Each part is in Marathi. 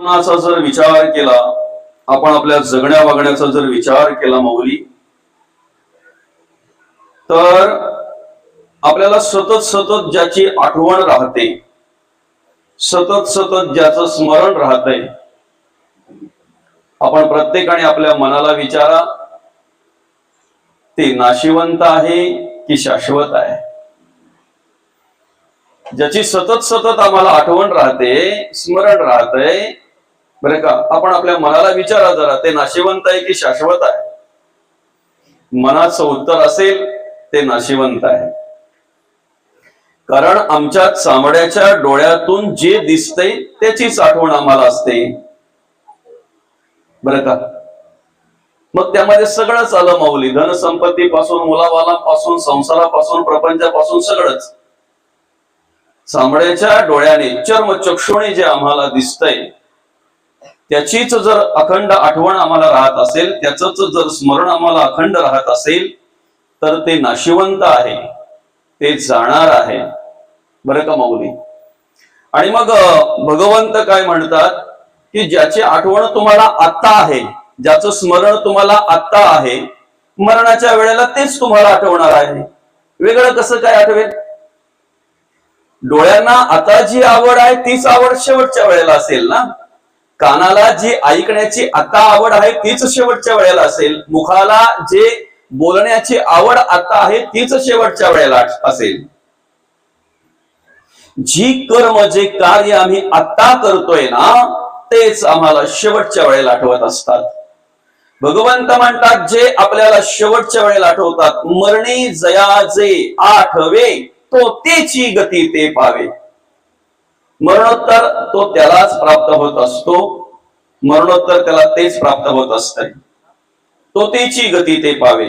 जीवनाचा जर विचार केला, आपण आपल्या जगण्या वागण्याचा जर विचार केला माऊली, तर आपल्याला सतत सतत ज्याची आठवण राहते, सतत सतत ज्याचं स्मरण राहतंय, आपण प्रत्येकाने आपल्या मनाला विचारा, ते नाशिवंत आहे की शाश्वत आहे? ज्याची सतत सतत आम्हाला आठवण राहते, स्मरण राहतंय, बरं का, आपण आपल्या मनाला विचारा जरा, ते नाशिवंत आहे की शाश्वत आहे? मनाचं उत्तर असेल ते नाशिवंत आहे. कारण आमच्या चामड्याच्या डोळ्यातून जे दिसतंय त्याचीच आठवण आम्हाला असते, बरं का. मग त्यामध्ये सगळंच आलं माऊली, धनसंपत्तीपासून, मुलाबालांपासून, संसारापासून, प्रपंचापासून सगळंच. चामड्याच्या डोळ्याने, चर्मचक्षुने जे आम्हाला दिसतंय त्याचीच जर अखंड आठवण आम्हाला राहत असेल, त्याचंच जर स्मरण आम्हाला अखंड राहत असेल, तर ते नाशिवंत आहे, ते जाणार आहे, बरं का माऊली. आणि मग भगवंत काय म्हणतात की ज्याची आठवण तुम्हाला आत्ता आहे, ज्याचं स्मरण तुम्हाला आत्ता आहे, मरणाच्या वेळेला तेच तुम्हाला आठवणार आहे. वेगळं कसं काय आठवेल? डोळ्यांना आता जी आवड आहे तीच आवड शेवटच्या वेळेला असेल ना. कानाला जी ऐकण्याची आता आवड आहे तीच शेवटच्या वेळेला असेल. मुखाला जे बोलण्याची आवड आता आहे तीच शेवटच्या वेळेला असेल. जी कर्म, जे कार्य आम्ही आता करतोय ना, तेच आम्हाला शेवटच्या वेळेला आठवत असतात. भगवंत म्हणतात जे आपल्याला शेवटच्या वेळेला आठवतात, मरणी जया जे आठवे तो तेची गती ते पावे. मरणोत्तर तो त्यालाच प्राप्त होत असतो, मरणोत्तर त्याला तेच प्राप्त होत असते, तो तेची गती ते पावे.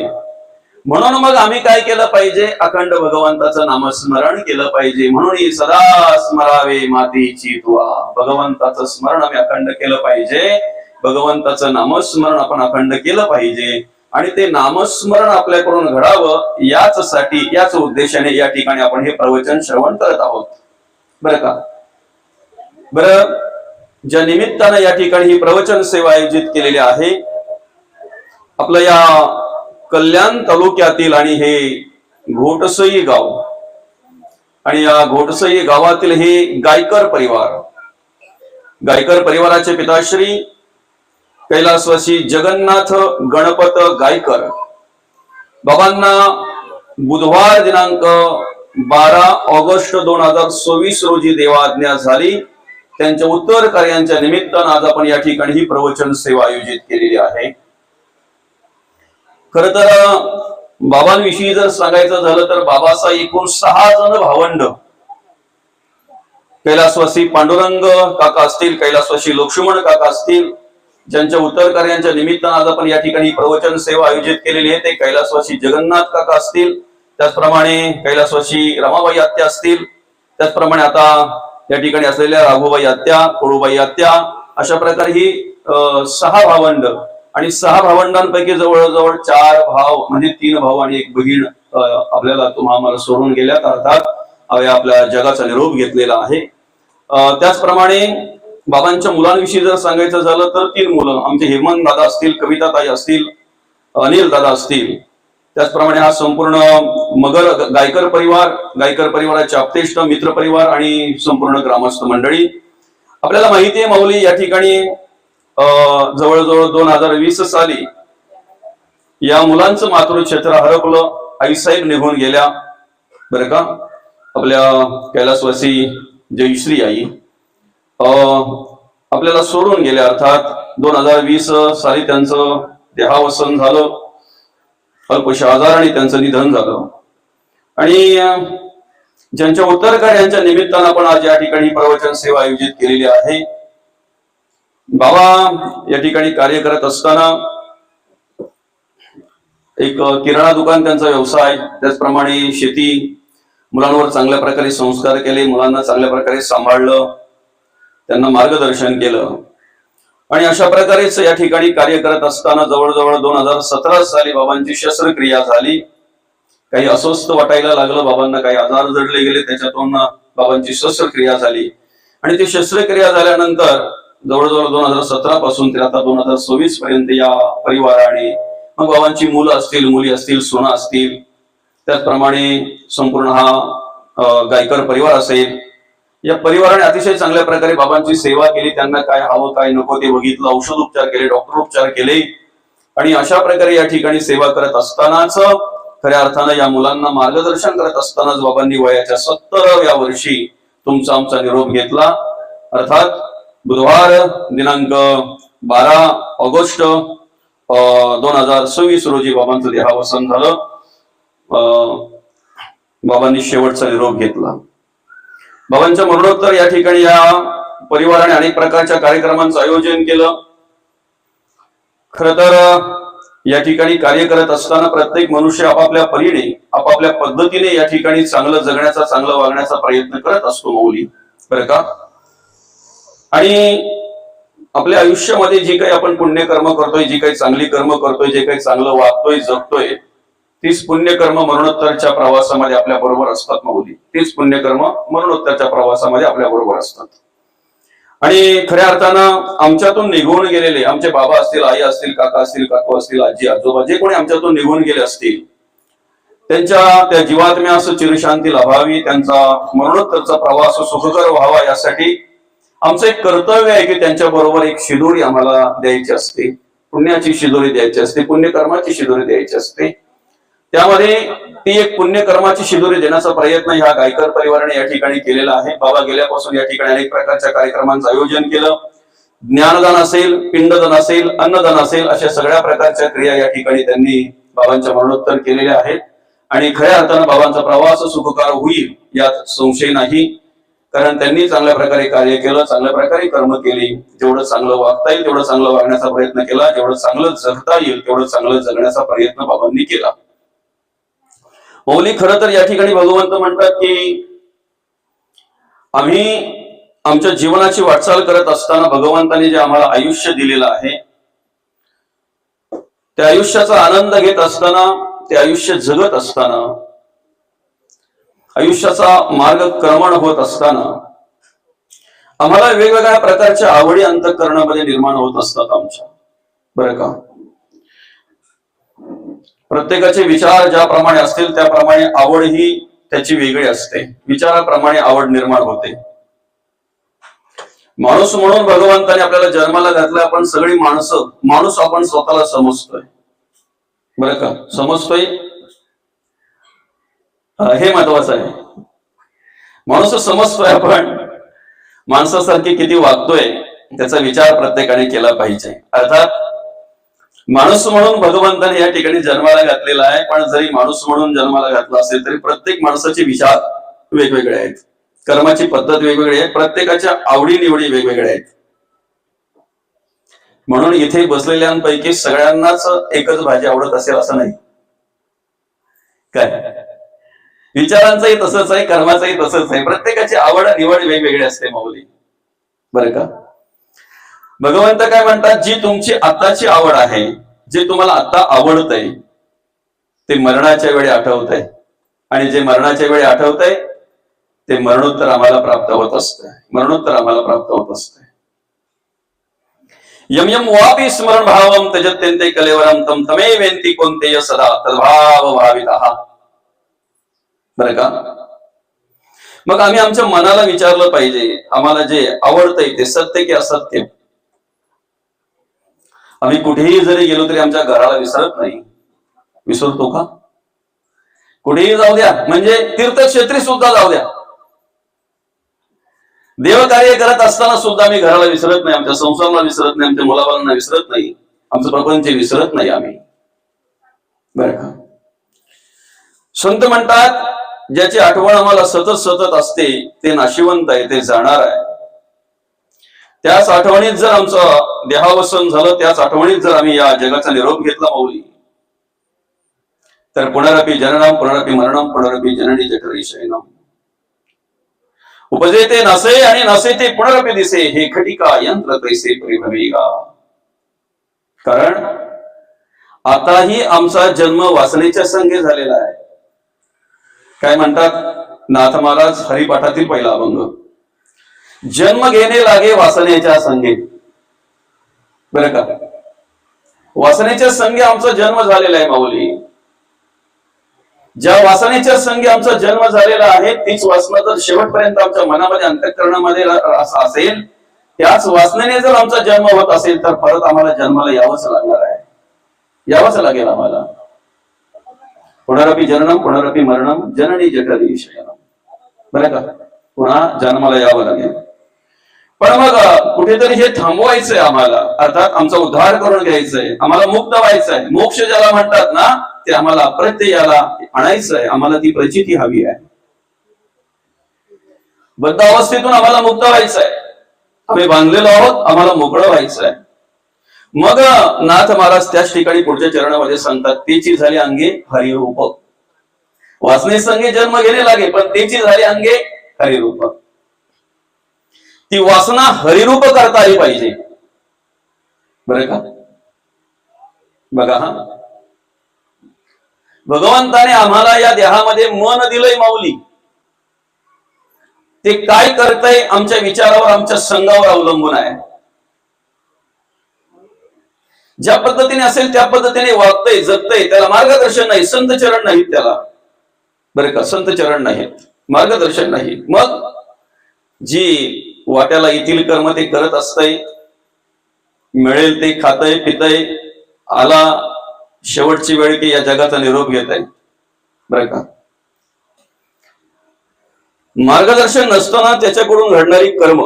म्हणून मग आम्ही काय केलं पाहिजे? अखंड भगवंताचं नामस्मरण केलं पाहिजे. म्हणून सदा स्मरावे मातीची तुआ. भगवंताचं स्मरण आम्ही अखंड केलं पाहिजे, भगवंताचं नामस्मरण आपण अखंड केलं पाहिजे. आणि ते नामस्मरण आपल्याकडून घडावं याचसाठी, याच उद्देशाने या ठिकाणी आपण हे प्रवचन श्रवण करत आहोत, बरं का. बरं, ज्या निमित्तानं या ठिकाणी ही प्रवचन सेवा आयोजित केलेली आहे, आपलं या कल्याण तालुक्यातील आणि हे घोटसई गाव, आणि या घोटसई गावातील हे गायकर परिवार, गायकर परिवाराचे पिताश्री कैलासवासी जगन्नाथ गणपत गायकर बाबांना बुधवार दिनांक 12 ऑगस्ट 2024 रोजी देवाज्ञा झाली. त्यांच्या उत्तर कार्यांच्या निमित्तानं आज आपण या ठिकाणी ही प्रवचन सेवा आयोजित केलेली आहे. खर तर बाबांविषयी जर सांगायचं झालं तर बाबाचा एकूण 6 जण भावंड, कैलासवासी पांडुरंग काका असतील, कैलासवासी लक्ष्मण काका असतील, ज्यांच्या उत्तर कार्यांच्या निमित्तानं आज आपण या ठिकाणी प्रवचन सेवा आयोजित केलेली आहे, ते कैलासवासी जगन्नाथ काका असतील, त्याचप्रमाणे कैलासवासी रमाबाई आत्या असतील, त्याचप्रमाणे आता या ठिकाणी असलेल्या राघोबाई आत्या, कोळूबाई आत्या, अशा प्रकारे ही 6 भावंड. आणि 6 भावंडांपैकी जवळजवळ 4 भाव, म्हणजे 3 भाऊ आणि 1 बहीण आपल्याला आम्हाला सोडून गेल्यात, अर्थात आपल्या जगाचा निरोप घेतलेला आहे. त्याचप्रमाणे बाबांच्या मुलांविषयी जर सांगायचं झालं तर 3 मुलं, आमचे हेमंत दादा असतील, कविताताई असतील, अनिल दादा असतील. त्याचप्रमाणे हा संपूर्ण मगर गायकर परिवार, गायकर परिवाराचे आप्तेष्ट मित्र परिवार आणि संपूर्ण ग्रामस्थ मंडळी. आपल्याला माहिती आहे माऊली, या ठिकाणी जवळजवळ 2020 साली या मुलांचं मातृक्षेत्र हरपलं, आईसाहेब निघून गेल्या, बरं का. आपल्या कैलासवासी जयश्री आई आपल्याला सोडून गेल्या, अर्थात 2020 साली त्यांचं देहावसन झालं, अल्पशा आजाराने त्यांचं निधन झालं. आणि ज्यांच्या उत्तर कार्यांच्या निमित्तानं आपण आज या ठिकाणी प्रवचन सेवा आयोजित केलेली आहे. बाबा या ठिकाणी कार्य करत असताना एक किराणा दुकान त्यांचा व्यवसाय, त्याचप्रमाणे शेती, मुलांवर चांगल्या प्रकारे संस्कार केले, मुलांना चांगल्या प्रकारे सांभाळलं, त्यांना मार्गदर्शन केलं. आणि अशा प्रकारेच या ठिकाणी कार्य करत असताना जवळजवळ 2017 साली बाबांची शस्त्रक्रिया झाली. काही अस्वस्थ वाटायला लागलं बाबांना, काही आजार जडले गेले, त्याच्यातून बाबांची शस्त्रक्रिया झाली. आणि ती शस्त्रक्रिया झाल्यानंतर जवळजवळ 2017 पासून ते आता 2026 पर्यंत या परिवाराने, मग बाबांची मुलं असतील, मुली असतील, सुना असतील, त्याचप्रमाणे संपूर्ण हा गायकर परिवार असेल, या परिवाराने अतिशय चांगल्या प्रकारे बाबांची सेवा केली. त्यांना काय हवं काय नको ते बघितलं, औषध उपचार केले, डॉक्टर उपचार केले, आणि अशा प्रकारे या ठिकाणी सेवा करत असतानाच खऱ्या अर्थानं या मुलांना मार्गदर्शन करत असतानाच बाबांनी वयाच्या 70व्या वर्षी तुमचा आमचा निरोप घेतला. अर्थात बुधवार दिनांक 12 ऑगस्ट 2026 रोजी बाबांचं देहावसन झालं. बाबांनी शेवटचा निरोप घेतला. बाबांच्या मरणोत्तर या ठिकाणी या परिवाराने अनेक प्रकारच्या कार्यक्रमांचं आयोजन केलं. खर तर या ठिकाणी कार्य करत असताना प्रत्येक मनुष्य आपापल्या परीने, आपापल्या पद्धतीने या ठिकाणी चांगलं जगण्याचा, चांगलं वागण्याचा प्रयत्न करत असतो मौली, बरं का. आणि आपल्या आयुष्यामध्ये जी काही आपण पुण्यकर्म करतोय, जी काही चांगली कर्म करतोय, जे काही चांगलं वागतोय, जगतोय, तीच पुण्यकर्म मरणोत्तरच्या प्रवासामध्ये आपल्या बरोबर असतात मौली. तीच पुण्यकर्म मरणोत्तरच्या प्रवासामध्ये आपल्या बरोबर असतात. आणि खऱ्या अर्थानं आमच्यातून निघून गेलेले आमचे बाबा असतील, आई असतील, काका असतील, काकू असतील, आजी आजोबा जे कोणी आमच्यातून निघून गेले असतील, त्यांच्या त्या जीवात्म्यास चिरशांती लाभावी, त्यांचा मरणोत्तरचा प्रवास सुखकर व्हावा, यासाठी आमचं एक कर्तव्य आहे की त्यांच्या बरोबर एक शिदोरी आम्हाला द्यायची असते. पुण्याची शिदोरी द्यायची असते, पुण्यकर्माची शिदोरी द्यायची असते. त्यामध्ये ती एक पुण्यकर्माची शिदोरी देण्याचा प्रयत्न ह्या गायकर परिवाराने या ठिकाणी केलेला आहे. बाबा गेल्यापासून या ठिकाणी अनेक प्रकारच्या कार्यक्रमांचं आयोजन केलं. ज्ञानदान असेल, पिंडदान असेल, अन्नदान असेल, अशा सगळ्या प्रकारच्या क्रिया या ठिकाणी त्यांनी बाबांच्या मरणोत्तर केलेल्या आहेत. आणि खऱ्या अर्थानं बाबांचा प्रवास सुखकर होईल यात संशय नाही, कारण त्यांनी चांगल्या प्रकारे कार्य केलं, चांगल्या प्रकारे कर्म केली. जेवढं चांगलं वागता येईल तेवढं चांगलं वागण्याचा प्रयत्न केला, जेवढं चांगलं जगता येईल तेवढं चांगलं जगण्याचा प्रयत्न बाबांनी केला. मौली खरं तर या ठिकाणी भगवंत म्हणतात की आम्ही आमच्या जीवनाची वाटचाल करत असताना भगवंताने जे आम्हाला आयुष्य दिलेलं आहे, त्या आयुष्याचा आनंद घेत असताना, ते आयुष्य जगत असताना, आयुष्याचा मार्गक्रमण होत असताना आम्हाला वेगवेगळ्या प्रकारच्या आवडी अंतःकरणामध्ये निर्माण होत असतात आमच्या, बरं का. प्रत्येकाचे विचार ज्याप्रमाणे असतील त्याप्रमाणे आवड ही त्याची वेगळी असते. विचाराप्रमाणे आवड निर्माण होते. माणूस म्हणून भगवंताने आपल्याला जन्माला घातलं. आपण सगळी माणसं, माणूस आपण स्वतःला समजतोय, बरं का, समजतोय, हे महत्वाचं आहे. माणूस समजतोय, आपण माणसासारखे किती वागतोय त्याचा विचार प्रत्येकाने केला पाहिजे. अर्थात माणूस म्हणून भगवंताने या ठिकाणी जन्माला घातलेला आहे, पण जरी माणूस म्हणून जन्माला घातला असेल तरी प्रत्येक माणसाचे विचार वेगवेगळे आहेत, कर्माची पद्धत वेगवेगळी आहे, प्रत्येकाच्या आवडी निवडी वेगवेगळ्या आहेत. म्हणून इथे बसलेल्यांपैकी सगळ्यांनाच एकच भाजी आवडत असेल असं नाही, काय. विचारांचंही तसंच आहे, कर्माचंही तसंच आहे. प्रत्येकाची आवड निवड वेगवेगळी असते मौली, बरं का. भगवंत काय म्हणतात, जी तुमची आताची आवड आहे, जे तुम्हाला आता आवडतंय ते मरणाच्या वेळी आठवतंय, आणि जे मरणाच्या वेळी आठवतंय ते मरणोत्तर आम्हाला प्राप्त होत असतंय, मरणोत्तर आम्हाला प्राप्त होत असतंय. यम यम वापी स्मरण भावम त्यजत्यन्ते कलेवरम तम तमे वेंती कोणते सदा तद्भाव भावितः, बरं का. मग आम्ही आमच्या मनाला विचारलं पाहिजे, आम्हाला जे आवडतंय ते सत्य की असत्य. आम्ही कुठेही जरी गेलो तरी आमच्या घराला विसरत नाही. विसरतो का? कुठेही जाऊ द्या, म्हणजे तीर्थक्षेत्री सुद्धा जाऊ द्या, देवकार्य करत असताना सुद्धा आम्ही घराला विसरत नाही, आमच्या संसाराला विसरत नाही, आमच्या मुलाबाळांना विसरत नाही, आमचं प्रपंच विसरत नाही आम्ही, बरं का. संत म्हणतात, ज्याची आठवण आम्हाला सतत सतत असते ते नाशिवंत आहे, ते जाणार आहे. त्याच आठवणीत जर आमचं देहावसन झालं, त्याच आठवणीत जर आम्ही या जगाचा निरोप घेतला मौली, तर पुनरपि जननम पुनरपि मरणम पुनरपि जननी जठरी शयनम उपजेते नसे आणि नसे ते पुनरपि दिसे, हे खटिका यंत्र कैसे परिभवेगा. कारण आताही आमचा जन्म वासनेच्या संगे झालेला आहे. काय म्हणतात नाथ महाराज हरिपाठातील पहिला अभंग, जन्म घेणे लागे वासनेच्या संगे. बरं का, वासनेच्या संगे आमचा जन्म झालेला आहे माऊली. ज्या वासनेच्या संगे आमचा जन्म झालेला आहे तीच वासना जर शेवटपर्यंत आमच्या मनामध्ये अंतःकरणामध्ये असेल, त्याच वासनेने जर आमचा जन्म होत असेल तर परत आम्हाला जन्माला यावंच लागणार आहे, यावंच लागेल आम्हाला. पुनरपि जननम पुनरपि मरणम जननी जठरी शयनम. बरं का, पुन्हा जन्माला यावं लागेल. पण मग कुठेतरी हे थांबवायचंय आम्हाला, अर्थात आमचा उद्धार करून घ्यायचंय, आम्हाला मुक्त व्हायचंय. मोक्ष ज्याला म्हणतात ना ते आम्हाला प्रत्ययाला आणायचंय. आम्हाला ती प्रचिती हवी आहे. बद्ध अवस्थेतून आम्हाला मुक्त व्हायचंय. आम्ही बांधलेलो आहोत, आम्हाला मोकळं व्हायचंय. मग नाथ महाराज त्याच ठिकाणी पुढच्या चरणामध्ये सांगतात, तेची झाली अंगे हरिरूप. वासने संगे जन्म घेणे लागे, पण तेची झाली अंगे हरिरूप. ती वासना हरिरूप करता आली पाहिजे. बरं का, बघा हा, भगवंताने आम्हाला या देहामध्ये मन दिलंय माऊली. ते काय करतंय आमच्या विचारावर, आमच्या संघावर अवलंबून आहे. ज्या पद्धतीने असेल त्या पद्धतीने वागतंय, जगतंय. त्याला मार्गदर्शन नाही, संत चरण नाहीत त्याला. बरं का, संत चरण नाहीत, मार्गदर्शन नाही. मग जी वाट्याला येथील कर्म ते करत असतंय, मिळेल ते खातय पितय, आला शेवटची वेळ की या जगाचा निरोप घेत आहे. बरं का, मार्गदर्शन नसताना त्याच्याकडून घडणारी कर्म,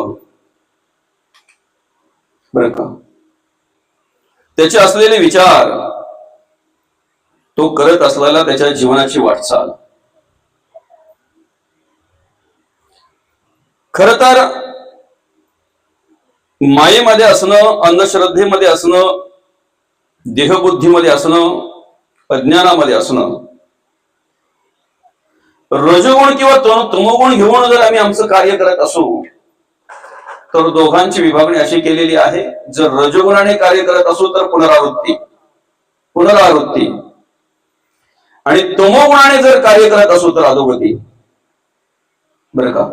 बरं का, त्याचे असलेले विचार, तो करत असलेला त्याच्या जीवनाची वाटचाल. खर तर मायेमध्ये असणं, अंधश्रद्धेमध्ये असणं, देहबुद्धीमध्ये असणं, अज्ञानामध्ये असणं, रजोगुण किंवा तमोगुण घेऊन जर आम्ही आमचं कार्य करत असू तर दोघांची विभागणी अशी केलेली आहे. जर रजोगुणाने कार्य करत असू तर पुनरावृत्ती, पुनरावृत्ती, आणि तमोगुणाने जर कार्य करत असू तर अधोगती. बरं का,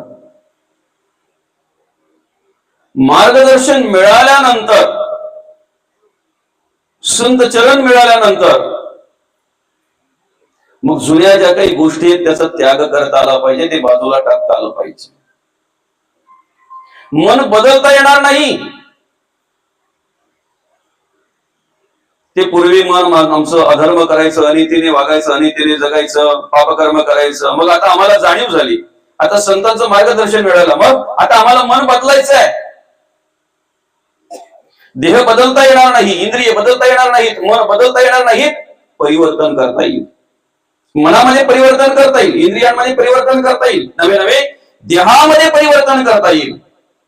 मार्गदर्शन मिळाल्यानंतर, संत चरण मिळाल्यानंतर मग जुन्या ज्या काही गोष्टी आहेत त्याचा त्याग करता आला पाहिजे, ते बाजूला टाकता आलं पाहिजे. मन बदलता येणार नाही. ते पूर्वी मन आमचं अधर्म करायचं, अनितीने वागायचं, अनितीने जगायचं, पापकर्म करायचं. मग आता आम्हाला जाणीव झाली, आता संतांचं मार्गदर्शन मिळालं, मग आता आम्हाला मन बदलायचं आहे. देह बदलता येणार नाही, इंद्रिय बदलता येणार नाहीत, मन बदलता येणार नाहीत. परिवर्तन करता येईल, मनामध्ये परिवर्तन करता येईल, इंद्रियांमध्ये परिवर्तन करता येईल, नवे नवे देहामध्ये परिवर्तन करता येईल.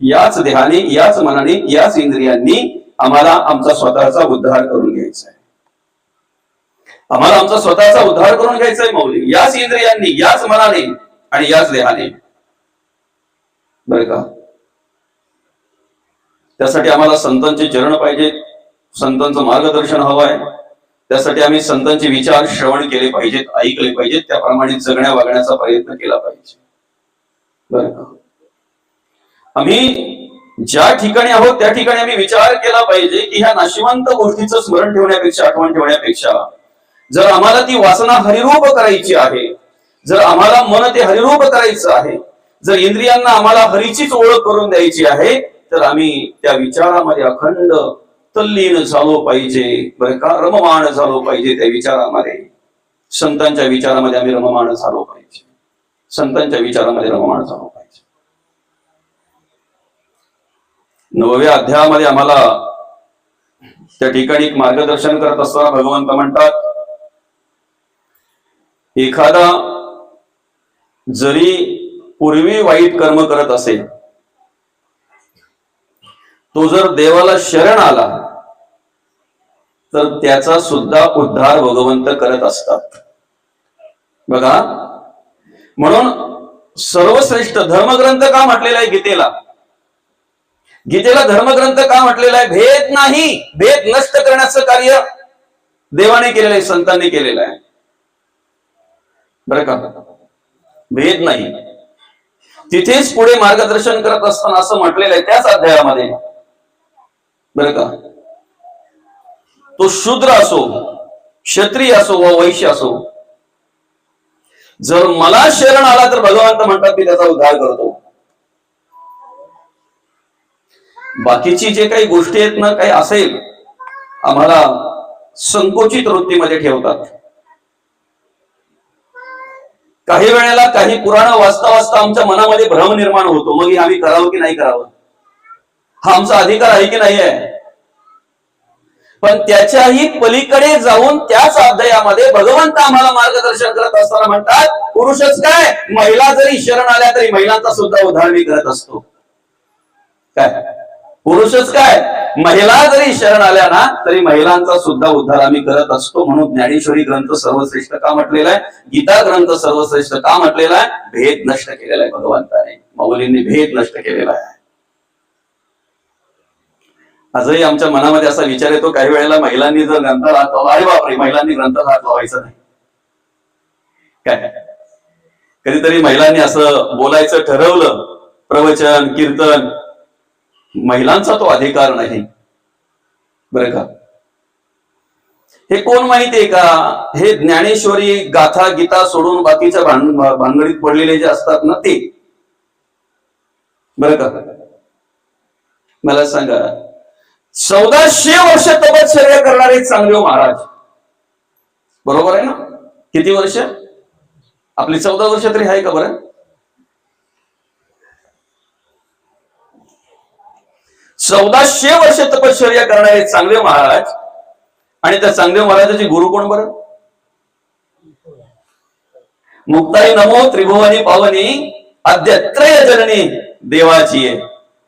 याच देहाने, याच मनाने, याच इंद्रियांनी आम्हाला आमचा स्वतःचा उद्धार करून घ्यायचा आहे. आम्हाला आमचा स्वतःचा उद्धार करून घ्यायचा आहे माऊली, याच इंद्रियांनी, याच मनाने आणि याच देहाने. बरं का, त्यासाठी आम्हाला संतांचे चरण पाहिजेत, संतांचं मार्गदर्शन हवं आहे. त्यासाठी आम्ही संतांचे विचार श्रवण केले पाहिजेत, ऐकले पाहिजेत, त्याप्रमाणे जगण्या वागण्याचा प्रयत्न केला पाहिजे. बरं का, आम्ही ज्या ठिकाणी आहोत त्या ठिकाणी आम्ही विचार केला पाहिजे की ह्या नाशिवंत गोष्टीचं स्मरण ठेवण्यापेक्षा, आठवण ठेवण्यापेक्षा, जर आम्हाला ती वासना हरिरूप करायची आहे, जर आम्हाला मन ते हरिरूप करायचं आहे, जर इंद्रियांना आम्हाला हरीचीच ओळख करून द्यायची आहे, तर आम्ही त्या विचारामध्ये अखंड तल्लीन झालो पाहिजे. बरं का, रममाण झालो पाहिजे त्या विचारामध्ये. संतांच्या विचारामध्ये आम्ही रममाण झालो पाहिजे, संतांच्या विचारामध्ये रममाण झालो पाहिजे. 9व्या अध्यायामध्ये आम्हाला त्या ठिकाणी मार्गदर्शन करत असताना भगवंत म्हणतात, एखादा जरी पूर्वी वाईट कर्म करत असेल, तो जर देवाला शरण आला तर त्याचा सुद्धा उद्धार भगवंत करत असतात. बघा, म्हणून सर्वश्रेष्ठ धर्मग्रंथ का म्हटलेला आहे गीतेला? गीतेला धर्मग्रंथ का म्हटलेला आहे? भेद नाही, भेद नष्ट करण्याचं कार्य देवाने केलेलं आहे, संतांनी केलेलं आहे. बरं का, भेद नाही. तिथेच पुढे मार्गदर्शन करत असताना असं म्हटलेलं आहे त्याच अध्यायामध्ये, बरं का, तो शूद्र असो, क्षत्रिय असो व वैश्य असो, जर मला शरण आला तर भगवंत म्हणतात मी त्याचा उद्धार करतो. बाकीची जे काही गोष्टी आहेत ना, काही असेल आम्हाला संकोचित वृत्तीमध्ये ठेवतात. काही वेळेला काही पुराण वाचता वाचता आमच्या मनामध्ये भ्रम निर्माण होतो, मग आम्ही करावं की नाही करावं, हा आमचा अधिकार आहे की नाही आहे. पण त्याच्याही पलीकडे जाऊन त्याच अध्यायामध्ये भगवंत आम्हाला मार्गदर्शन करत असताना म्हणतात, पुरुषच काय, महिला जरी शरण आल्या तरी महिलांचा सुद्धा उद्धार मी करत असतो. काय पुरुषच काय, महिला जरी शरण आल्या ना तरी महिलांचा सुद्धा उद्धार आम्ही करत असतो. म्हणून ज्ञानेश्वरी ग्रंथ सर्वश्रेष्ठ का म्हटलेला आहे, गीता ग्रंथ सर्वश्रेष्ठ का म्हटलेला आहे, भेद नष्ट केलेला आहे भगवंताने, माऊलींनी भेद नष्ट केलेला आहे. आजही आमच्या मनामध्ये असा विचार येतो काही वेळेला, महिलांनी जर ग्रंथ हात लावला, अरे बापरे, महिलांनी ग्रंथ हात लावायचा नाही. काय कधीतरी महिलांनी असं बोलायचं ठरवलं, प्रवचन कीर्तन, महिलांचा तो अधिकार नाही, बरं का. हे कोण माहितीये का, हे ज्ञानेश्वरी गाथा गीता सोडून बाकीच्या भानगडीत पडलेले जे असतात ना ते, बरं का. मला सांगा, 1400 वर्ष तपश्चर्या करणारे चांगदेव महाराज, बरोबर आहे ना, किती वर्ष, आपली 14 वर्ष तरी आहे का बरं. 1400 वर्ष तपश्चर्या करणारे चांगदेव महाराज, आणि त्या चांगदेव महाराजाचे गुरु कोण बरं, मुक्ताई नमो त्रिभुवनी पावनी अद्यत्रय जननी देवाची आहे.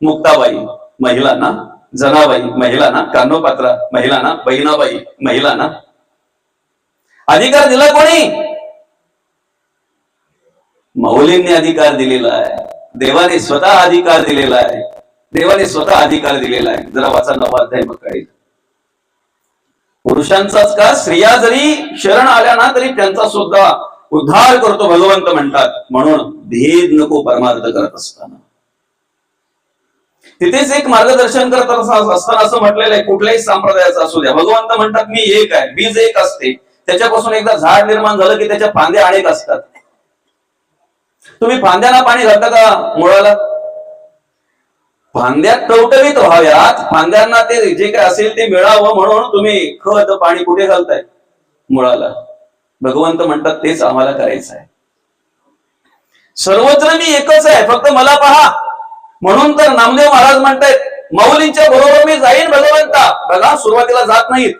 मुक्ताबाई महिलांना, जनाबाई महिलांना, कान्होपात्रा महिलांना, बहिणाबाई महिलांना अधिकार दिला कोणी, माऊलींनी अधिकार दिलेला आहे. देवाने स्वतः अधिकार दिलेला आहे, देवाने स्वतः अधिकार दिलेला आहे. जरा वाचा 9वा अध्याय मग कळेल. पुरुषांचाच का, स्त्रिया जरी शरण आल्या ना तरी त्यांचा सुद्धा उद्धार करतो भगवंत म्हणतात. म्हणून भेद नको परमार्थ करत असताना. तिथेच एक मार्गदर्शन करत असताना असं म्हटलेलं आहे, कुठल्याही संप्रदायाचा असू द्या, भगवंत म्हणतात मी एक आहे, बीज एक असते, त्याच्यापासून एकदा झाड निर्माण झालं की त्याच्या फांद्या अनेक असतात. तुम्ही फांद्यांना पाणी घालता का मुळाला, फांद्या टवटवीत व्हाव्यात, फांद्यांना ते जे काय असेल ते मिळावं म्हणून तुम्ही खत पाणी कुठे घालताय, मुळाला. भगवंत म्हणतात तेच आम्हाला करायचं आहे. सर्वत्र मी एकच आहे, फक्त मला पहा. म्हणून तर नामदेव महाराज म्हणतायत माऊलींच्या बरोबर मी जाईन भगवंता. बघा सुरुवातीला जात नाहीत,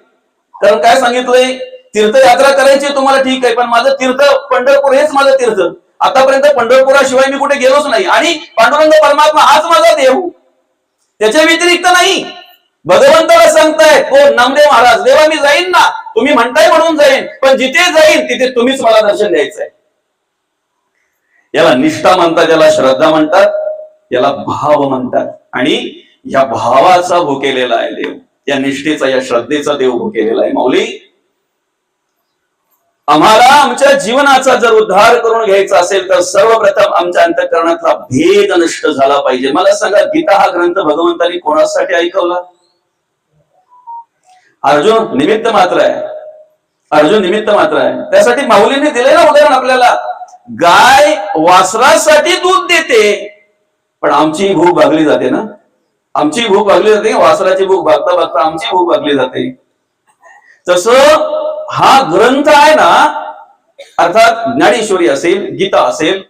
कारण काय सांगितलंय, तीर्थयात्रा करायची तुम्हाला ठीक आहे, पण माझं तीर्थ पंढरपूर हेच माझं तीर्थ. आतापर्यंत पंढरपुराशिवाय मी कुठे गेलोच नाही, आणि पांडुरंग परमात्मा हाच माझा देव, त्याच्या व्यतिरिक्त नाही. भगवंताला सांगताय कोण, नामदेव महाराज, देवा मी जाईन ना, तुम्ही म्हणताय म्हणून जाईन, पण जिथे जाईन तिथे तुम्हीच मला दर्शन द्यायचंय. याला निष्ठा म्हणतात, याला श्रद्धा म्हणतात, याला भाव म्हणतात. आणि या भावाचा भुकेलेला आहे देव, या निष्ठेचा, या श्रद्धेचा देव भुकेलेला आहे. माऊली, आम्हाला आमच्या जीवनाचा जर उद्धार करून घ्यायचा असेल तर सर्वप्रथम आमच्या अंतःकरणातला भेद नष्ट झाला पाहिजे. मला सांगा, गीता हा ग्रंथ भगवंतांनी कोणासाठी ऐकवला? अर्जुन निमित्त मात्र आहे, अर्जुन निमित्त मात्र आहे. त्यासाठी माऊलींनी दिलेलं उदाहरण आपल्याला, गाय वासरासाठी दूध देते, पण आमची भूक भागली जाते ना, आमची भूक भागली जाते, वासराची भूक भागता भागता आमची भूक भागली जाते. तसं हा ग्रंथ आहे ना, अर्थात ज्ञानेश्वरी असेल, गीता असेल,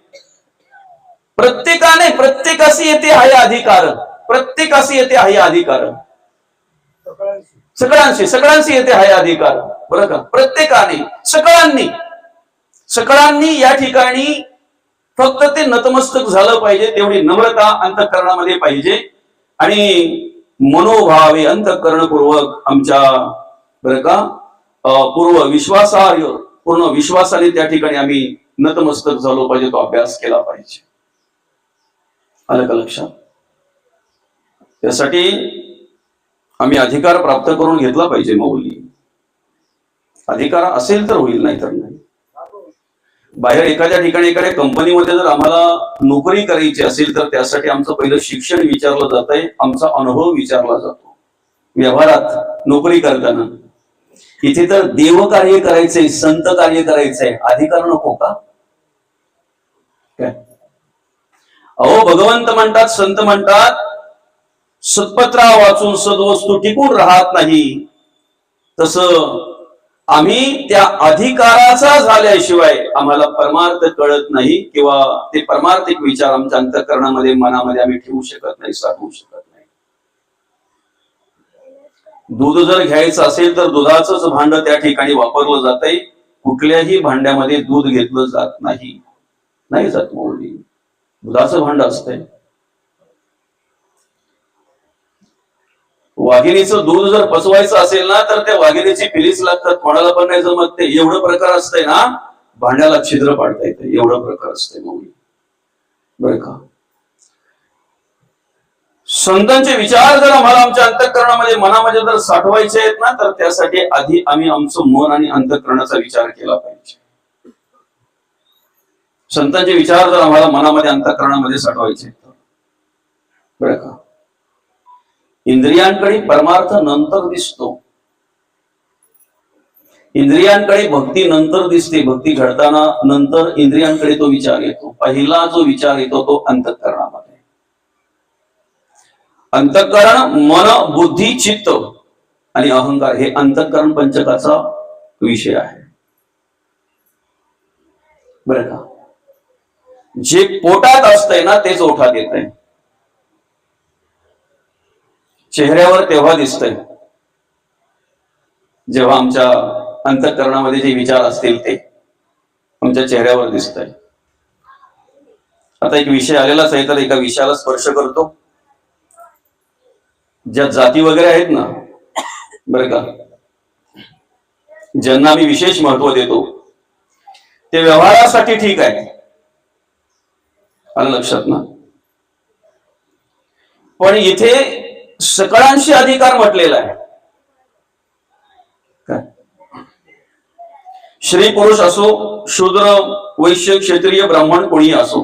प्रत्येकाने, प्रत्येकाशी येते हा अधिकार, प्रत्येकाशी येते हा अधिकार, सगळ्यांशी सगळ्यांशी येते हा अधिकार, बरं का. प्रत्येकाने, सगळ्यांनी या ठिकाणी फक्त ते नतमस्तक झालं पाहिजे, तेवढी नम्रता अंतःकरणामध्ये पाहिजे, आणि मनोभावे अंतःकरणपूर्वक आमच्या, बरं का, पूर्ण विश्वासाने त्या ठिकाणी आम्ही नतमस्तक झालो पाहिजे, तो अभ्यास केला पाहिजे. आलं का लक्षात? त्यासाठी आम्ही अधिकार प्राप्त करून घेतला पाहिजे. माऊली, अधिकार असेल तर होईल, नाही तर नाही. बाहेर एखाद्या ठिकाणी एखाद्या कंपनीमध्ये जर आम्हाला नोकरी करायची असेल तर त्यासाठी आमचं पहिलं शिक्षण विचारलं जात आहे, आमचा अनुभव विचारला जातो व्यवहारात नोकरी करताना. इथे तर देवकार्य करायचंय, संत कार्य करायचंय, अधिकार नको का? काय अहो भगवंत म्हणतात, संत म्हणतात, सत्पत्रा वाचून सद्वस्तू टिकून राहत नाही, तसं आम्ही त्या अधिकाराचा झाल्याशिवाय आम्हाला परमार्थ कळत नाही किंवा ते परमार्थिक विचार आमच्या अंतःकरणामध्ये मनामध्ये आम्ही ठेवू शकत नाही, साठवू शकत नाही. दूध जर घ्यायचं असेल तर दुधाचंच भांड त्या ठिकाणी वापरलं जातंय, कुठल्याही भांड्यामध्ये दूध घेतलं जात नाही, नाही जात माऊली, दुधाचं भांड असतंय. वाघिणीचं दूध जर पचवायचं असेल ना तर त्या वाघिणीची पिलीच लागतात, कोणाला पण नाही जमत ते. एवढं प्रकार असतंय ना, भांड्याला छिद्र पाडता येतं, एवढं प्रकार असतंय माऊली, बरं का. संतांचे विचार जर आम्हाला आमच्या अंतःकरणामध्ये मनामध्ये जर साठवायचे आहेत ना, तर त्यासाठी आधी आम्ही आमचं मन आणि अंतःकरणाचा विचार केला पाहिजे. संतांचे विचार जर आम्हाला मनामध्ये अंतःकरणामध्ये साठवायचे आहेत, बरं का. इंद्रियांकडे परमार्थ नंतर दिसतो, इंद्रियांकडे भक्ती नंतर दिसते, भक्ती घडताना नंतर इंद्रियांकडे तो विचार येतो. पहिला जो विचार येतो तो अंतःकरणामध्ये. अंतःकरण, मन, बुद्धी, चित्त आणि अहंकार हे अंतःकरण पंचकाचा विषय आहे, बरं का. जे पोटात असतंय ना तेच ओठात येत आहे, चेहऱ्यावर तेव्हा दिसतंय जेव्हा आमच्या अंतःकरणामध्ये जे विचार असतील ते आमच्या चेहऱ्यावर दिसतंय. आता एक विषय आलेलाच आहे तर एका विषयाला स्पर्श करतो. ज्या जाती वगैरे आहेत ना, बरं का, ज्यांना आम्ही विशेष महत्व देतो ते व्यवहारासाठी ठीक आहे, आलं लक्षात ना. पण इथे सकळांशी अधिकार म्हटलेला आहे. काय स्त्री पुरुष असो, शूद्र वैश्य क्षत्रिय ब्राह्मण कोणी असो,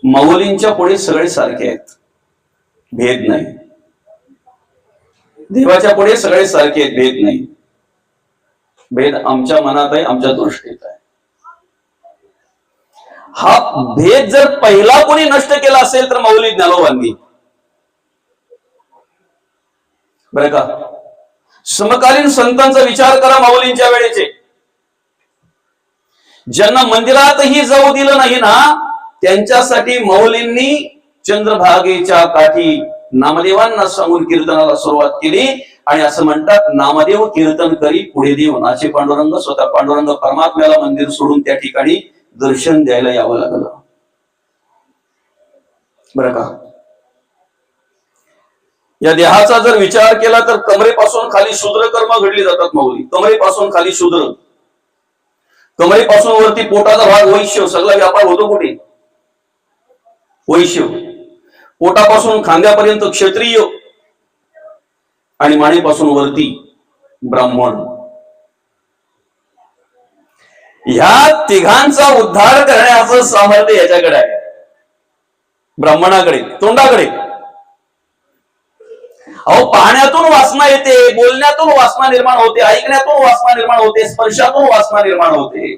माऊलींच्या पुढे सगळे सारखे आहेत, भेद नाही. देवाच्या पुढे सगळे सारखे आहेत, भेद नाही. भेद आमच्या मनात आहे, आमच्या दृष्टीत आहे. हा भेद जर पहिला कोणी नष्ट केला असेल तर माऊली ज्ञानोबांनी, बरं का. समकालीन संतांचा विचार करा, माऊलींच्या वेळेचे, ज्यांना मंदिरातही जाऊ दिलं नाही ना, त्यांच्यासाठी माऊलींनी चंद्रभागेच्या काठी नामदेवांना सांगून कीर्तनाला सुरुवात केली. आणि असं म्हणतात, नामदेव कीर्तन करी पुढे देव नाचे पांडुरंग. स्वतः पांडुरंग परमात्म्याला मंदिर सोडून त्या ठिकाणी दर्शन द्यायला यावं लागलं, बरं का. या देहाचा जर विचार केला तर कमरेपासून खाली शूद्र कर्म घडली जातात माऊली. कमरेपासून खाली शूद्र, कमरेपासून वरती पोटाचा भाग वैश्य. सगळा व्यापार होतो कुठे? वैश्य. पोटापासून खांद्यापर्यंत क्षत्रिय आणि मानेपासून वरती ब्राह्मण. ह्या तिघांचा उद्धार करण्याचं सामर्थ्य याच्याकडे आहे, ब्राह्मणाकडे, तोंडाकडे. अहो, पाहण्यातून वासना येते, बोलण्यातून वासना निर्माण होते, ऐकण्यातून वासना निर्माण होते, स्पर्शातून वासना निर्माण होते.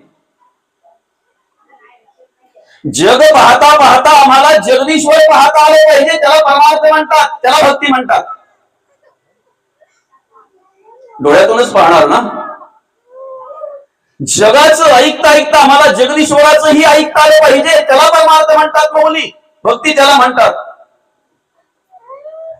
जग पाहता पाहता आम्हाला जगदीश्वर पाहता आले पाहिजे, त्याला परमार्थ म्हणतात, त्याला भक्ती म्हणतात. डोळ्यातूनच पाहणार ना. जगाचं ऐकता ऐकता आम्हाला जगदीश्वराचंही ऐकता आलं पाहिजे, त्याला परमार्थ म्हणतात माऊली, भक्ती त्याला म्हणतात.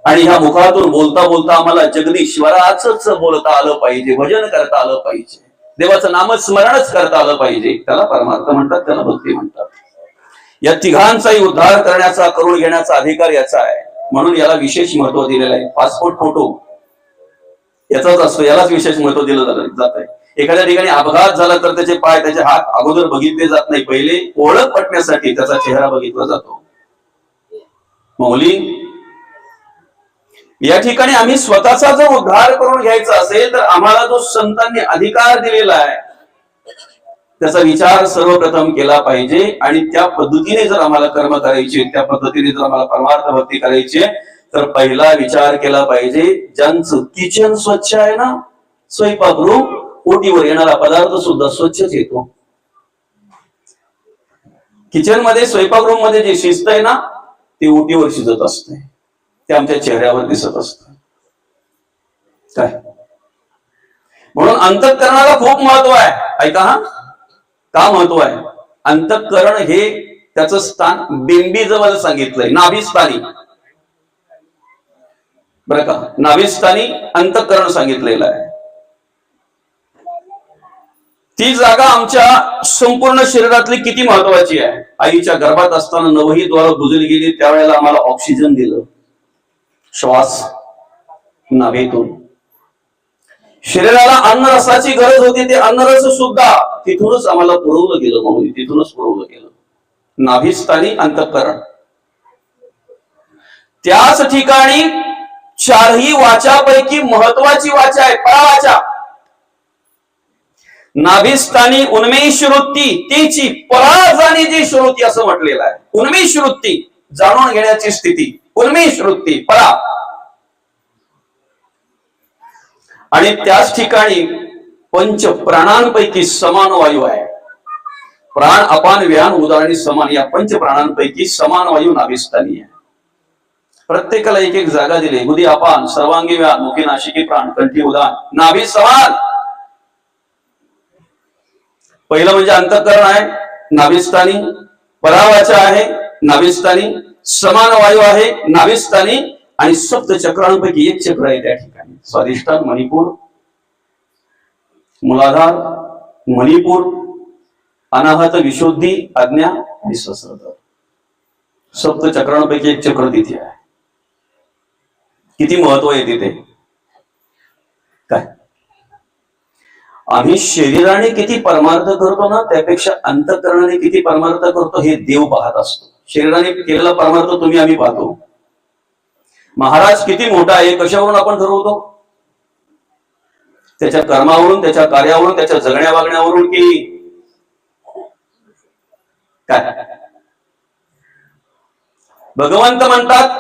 आणि ह्या मुखातून बोलता बोलता आम्हाला जगदीश्वराचंच बोलता आलं पाहिजे, भजन करता आलं पाहिजे, देवाचं नामस्मरणच करता आलं पाहिजे, त्याला परमार्थ म्हणतात, त्याला भक्ती म्हणतात. या तिघांचाही उद्धार करण्याचा, करून घेण्याचा अधिकार याचा आहे. म्हणून याला विशेष महत्व दिलेलं आहे. पासपोर्ट फोटो याचाच असतो, यालाच विशेष महत्व दिलं जात आहे. एखाद्या ठिकाणी अपघात झाला तर त्याचे पाय, त्याचे हात अगोदर बघितले जात नाही, पहिले ओळख पटण्यासाठी त्याचा चेहरा बघितला जातो. माऊली, या ठिकाणी आम्ही स्वतःचा जर उद्धार करून घ्यायचा असेल तर आम्हाला जो संतांनी अधिकार दिलेला आहे त्याचा विचार सर्वप्रथम केला पाहिजे आणि त्या पद्धतीने जर आम्हाला कर्म करायचे, त्या पद्धतीने जर आम्हाला परमार्थ भक्ती करायची, तर पहिला विचार केला पाहिजे ज्यांचं किचन स्वच्छ आहे ना, स्वयंपाकगृह, ओटीवर येणारा पदार्थ सुद्धा स्वच्छच येतो. किचन मध्ये, स्वयंपाकगृह मध्ये जे शिस्त आहे ना, ते ओटीवर शिजत असते, ते आमच्या चेहऱ्यावर दिसत असत. काय म्हणून अंतःकरणाला खूप महत्व आहे. ऐका हा, का महत्व आहे? अंतःकरण हे त्याचं स्थान बिंबी जवळ सांगितलंय, नाभिस्थानी. बरं का, नाभिस्थानी अंतःकरण सांगितलेलं आहे. ती जागा आमच्या संपूर्ण शरीरातली किती महत्वाची आहे. आईच्या गर्भात असताना नवही द्वार बुजली गेली, त्यावेळेला आम्हाला ऑक्सिजन दिलं, श्वास नाभीतून. शरीराला अन्नरसाची गरज होती, ते अन्नरस सुद्धा तिथूनच आम्हाला पुरवलं गेलं, माऊली, तिथूनच पुरवलं गेलं. नाभिस्थानी अंतःकरण. त्याच ठिकाणी चारही वाचापैकी महत्वाची वाचा आहे परावाचा. नाभिस्थानी उन्मेष वृत्ती, तिची पराजाणी जी श्रुती असं म्हटलेलं आहे. उन्मेष वृत्ती, जाणून घेण्याची स्थिती, उन्मेष वृत्ती, परा. आणि त्याच ठिकाणी पंच प्राणांपैकी समान वायू आहे. प्राण, अपान, व्यान, उदान आणि समान या पंच प्राणांपैकी समान वायू नाभिस्थानी आहे. प्रत्येकाला एक एक जागा दिली. बुद्धी अपान, सर्वांगी व्यान, मुखी नाशिकी प्राण, कंठी उदान, नाभी समान. पहिलं म्हणजे अंतःकरण आहे नाभिस्थानी, परावाचा आहे नाभिस्थानी, समान वायू आहे नाभिस्थानी, आणि सप्त चक्रांपैकी एक चक्र आहे त्या ठिकाणी. स्वादिष्ठान, मणिपूर, मूलाधार, मणिपूर, अनाहत, विशुद्धी, आज्ञा आणि सहस्त्रधार. सप्त चक्रांपैकी एक चक्र तिथे आहे. किती महत्व आहे तिथे. काय आम्ही शरीराने किती परमार्थ करतो ना, त्यापेक्षा अंतःकरणाने किती परमार्थ करतो हे देव पाहत असतो. शरीराने केलेला परमार्थ तुम्ही आम्ही पाहतो. महाराज किती मोठा आहे कशावरून आपण ठरवतो? त्याच्या कर्मावरून, त्याच्या कार्यावरून, त्याच्या जगण्या वागण्यावरून, की काय? भगवंत म्हणतात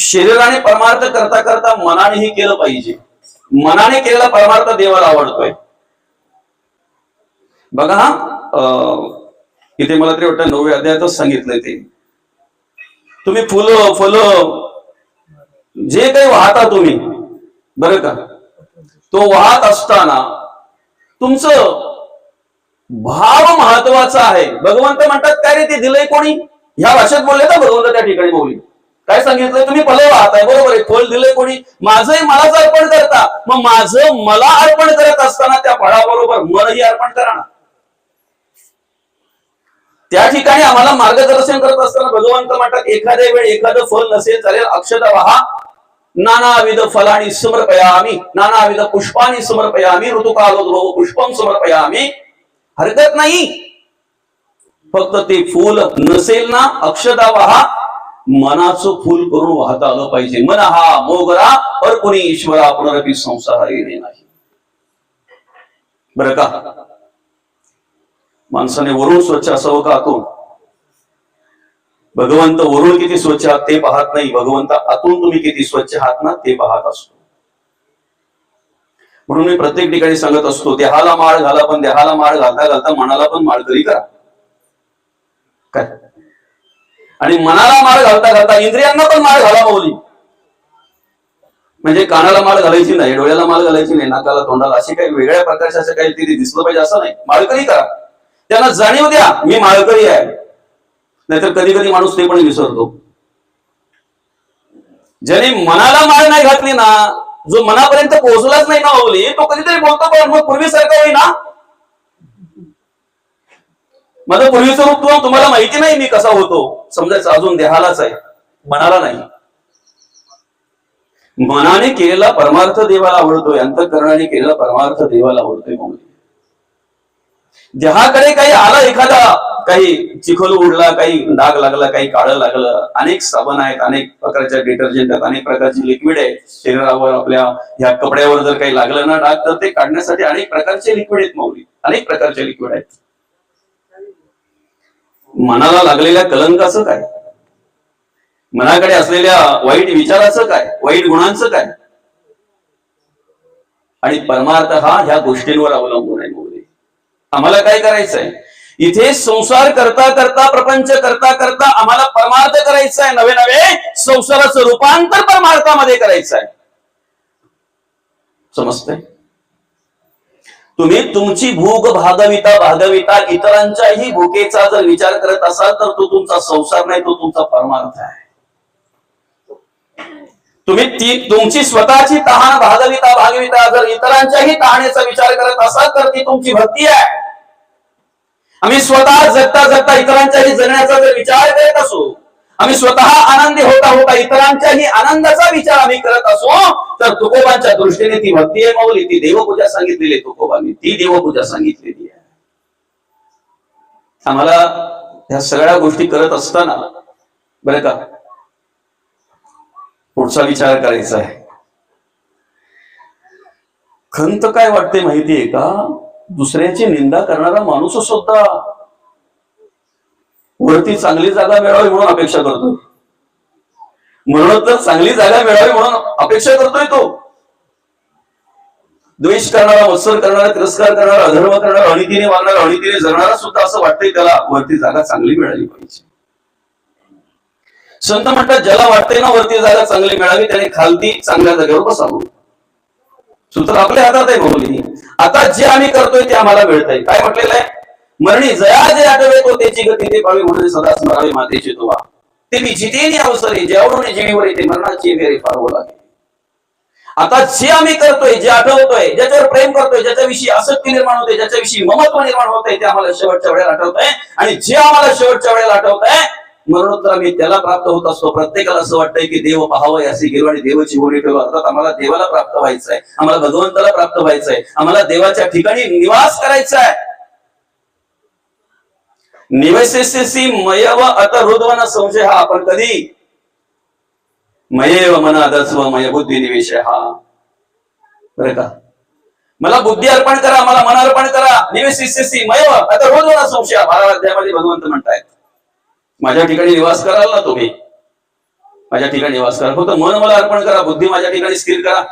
शरीराने परमार्थ करता करता मनानेही केलं पाहिजे. मनाने केलेला परमार्थ देवाला आवडतोय. बघा हा, इथे मला तरी वाटतं 9व्या अध्यायातच सांगितलंय ते. तुम्ही फुलं जे काही वाहता तुम्ही, बरं का, तो वाहत असताना तुमचं भाव महत्वाचा आहे. भगवंत म्हणतात काय रे ते दिलंय कोणी? ह्या भाषेत बोलले ना भगवंत त्या ठिकाणी. बोलली काय सांगितलंय? तुम्ही फलं वाहताय, बरोबर आहे. फळ दिलंय कोणी? माझंही मलाच अर्पण करता. मग माझं मला अर्पण करत असताना त्या फळाबरोबर मनही अर्पण करा ना. त्या ठिकाणी आम्हाला मार्गदर्शन करत असताना भगवंत म्हणतात एखाद्या वेळ एखादं फल नसेल चालेल, अक्षता वाहा, नानाविध फलानी समर्पयामी, नानाविध पुष्पानी समर्पयामी, ऋतुकालोद्भव पुष्पम समर्पयामी. हरकत नाही, फक्त ते फूल नसेल ना, अक्षता वाहा, मनाचं फूल करून वाहता आलं पाहिजे. मन हा मोगरा अर्पुणी ईश्वरा पुनरपी संसार येणे नाही. बरं का, माणसाने वरून स्वच्छ असावं का आतून? भगवंत वरून किती स्वच्छ आहात ते पाहत नाही, भगवंत आतून तुम्ही किती स्वच्छ आहात ना ते पाहत असतो. म्हणून मी प्रत्येक ठिकाणी सांगत असतो, देहाला माळ घाला, पण देहाला माळ घालता घालता मनाला पण माळकरी करा. काय? आणि मनाला माळ घालता घालता इंद्रियांना पण माळ घाला माऊली. म्हणजे कानाला माळ घालायची नाही, डोळ्याला माळ घालायची नाही, नाकाला, तोंडाला, असे काही वेगळ्या प्रकारचे असं काही तिथे दिसलं पाहिजे असं नाही. माळकरी करा. त्यांना जाणीव द्या मी माळकरी आहे. नाहीतर कधी कधी माणूस ते पण विसरतो. ज्याने मनाला माळ नाही घातली ना, जो मनापर्यंत पोहोचलाच नाही ना माऊली, तो कधीतरी बोलतो पण मग पूर्वीसारखं होईना. माझं पूर्वीचं रूप तुम्हाला माहिती नाही मी कसा होतो, समजायचं अजून देहालाच आहे, मनाला नाही. मनाने केलेला परमार्थ देवाला आवडतोय, अंतःकरणाने केलेला परमार्थ देवाला आवडतोय. माऊली देहाकडे काही आला, एखादा काही चिखल उडला, काही डाग लागला, काही काळं लागलं, अनेक साबण आहेत, अनेक प्रकारच्या डिटर्जंट आहेत, अनेक प्रकारचे लिक्विड आहेत. शरीरावर आपल्या ह्या कपड्यावर जर काही लागलं ना डाग, तर ते काढण्यासाठी अनेक प्रकारचे लिक्विड आहेत माऊली, अनेक प्रकारचे लिक्विड आहेत. मनाला लागलेल्या कलंकाचं काय, मनाकडे असलेल्या वाईट विचाराचं काय, वाईट गुणांचं काय. आणि परमार्थ हा ह्या गोष्टींवर अवलंबून आहे. आम्हाला काय करायचंय, इथे संसार करता करता, प्रपंच करता करता आम्हाला परमार्थ करायचा आहे. नवे नवे संसाराचं रूपांतर परमार्थामध्ये करायचं आहे. समजतंय? तुम्ही तुमची भूक भागविता भागविता इतरांच्याही भूकेचा जर विचार करत असाल तर तो तुमचा संसार नाही, तो तुमचा परमार्थ आहे. तुम्ही तुमची स्वतःची तहान भागविता भागविता जर इतरांच्याही तहानेचा विचार करत असाल तर ती तुमची भक्ती आहे. आम्ही स्वतः जगता जगता इतरांच्याही जगण्याचा जर विचार करत असू, आम्ही स्वतः आनंदी होता होता इतरांच्याही आनंदाचा विचार आम्ही करत असो, तर तुकोबांच्या दृष्टीने ती भक्ती आहे माऊली. ती देवपूजा सांगितलेली आहे तुकोबांनी, ती देवपूजा सांगितलेली आहे. आम्हाला ह्या सगळ्या गोष्टी करत असताना बरं का पुढचा विचार करायचा आहे. खंत काय वाटते माहितीये का, दुसऱ्याची निंदा करणारा माणूस सुद्धा वरती चांगली जागा मिळावी म्हणून अपेक्षा करतोय. म्हणून तर चांगली जागा मिळावी म्हणून अपेक्षा करतोय तो. द्वेष करणारा, मत्सर करणारा, तिरस्कार करणारा, अधर्म करणारा, अनितीने वागणारा, अनितीने जगणारा सुद्धा असं वाटतंय त्याला वरती जागा चांगली मिळाली पाहिजे. संत म्हणतात ज्याला वाटतंय ना वरती जागा चांगली मिळावी त्याने खालती चांगल्या जागेवर बसावं. सूत्र आपल्या हातात आहे भाऊली. आता जे आम्ही करतोय ते आम्हाला मिळतंय. काय म्हटलेलं आहे, मरणी जया जे आठवे तो त्याची गती ते पावी म्हणून सदा स्मरावे मातेचे तुवा. ते मी जितेनी अवसरे जेवढून जीवीवर येते मरणाची फेरे फारवू लागे. आता जे आम्ही करतोय, जे आठवतोय, ज्याच्यावर प्रेम करतोय, ज्याच्याविषयी आसक्ती निर्माण होते, ज्याच्याविषयी ममत्व निर्माण होतंय ते आम्हाला शेवटच्या वेळेला आठवतंय. आणि जे आम्हाला शेवटच्या वेळेला आठवतंय मरणोत्तर आम्ही त्याला प्राप्त होत असतो. प्रत्येकाला असं वाटतंय की देव पाहावं अशी गेलो आणि देवाची होणी ठेवा. अर्थात आम्हाला देवाला प्राप्त व्हायचंय, आम्हाला भगवंताला प्राप्त व्हायचंय, आम्हाला देवाच्या ठिकाणी निवास करायचा आहे. निवसेसी मयव अत हृदवन संशय हा आपण कधी मयेव मनादस्व मय बुद्धी निवेश हा. बरं का, मला बुद्धी अर्पण करा, मला मन अर्पण करा. निवसेसी मयव अत हृदवन संशय 12व्या अध्यायामध्ये भगवंत म्हणतायत माझ्या ठिकाणी निवास कराल ना तुम्ही, माझ्या ठिकाणी निवास करा. फक्त मन मला अर्पण करा, बुद्धी माझ्या ठिकाणी स्थिर करा,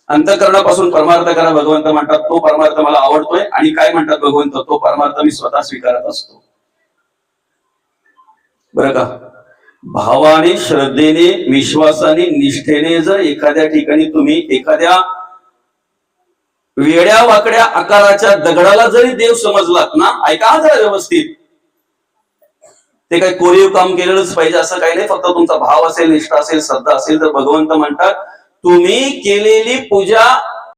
अंतःकरणापासून परमार्थ करा. भगवंत म्हणतात तो परमार्थ मला आवडतोय. आणि काय म्हणतात भगवंत, तो परमार्थ मी स्वतः स्वीकारत असतो. बरं का, भावाने, श्रद्धेने, विश्वासाने, निष्ठेने जर एखाद्या ठिकाणी तुम्ही एखाद्या वेड्या वाकड्या आकाराच्या दगडाला जरी देव समजलात ना, ऐका जरा व्यवस्थित, ते काही कोरीव काम केलेलंच पाहिजे असं काही नाही. फक्त तुमचा भाव असेल, निष्ठा असेल, श्रद्धा असेल तर भगवंत म्हणतात तुम्ही केलेली पूजा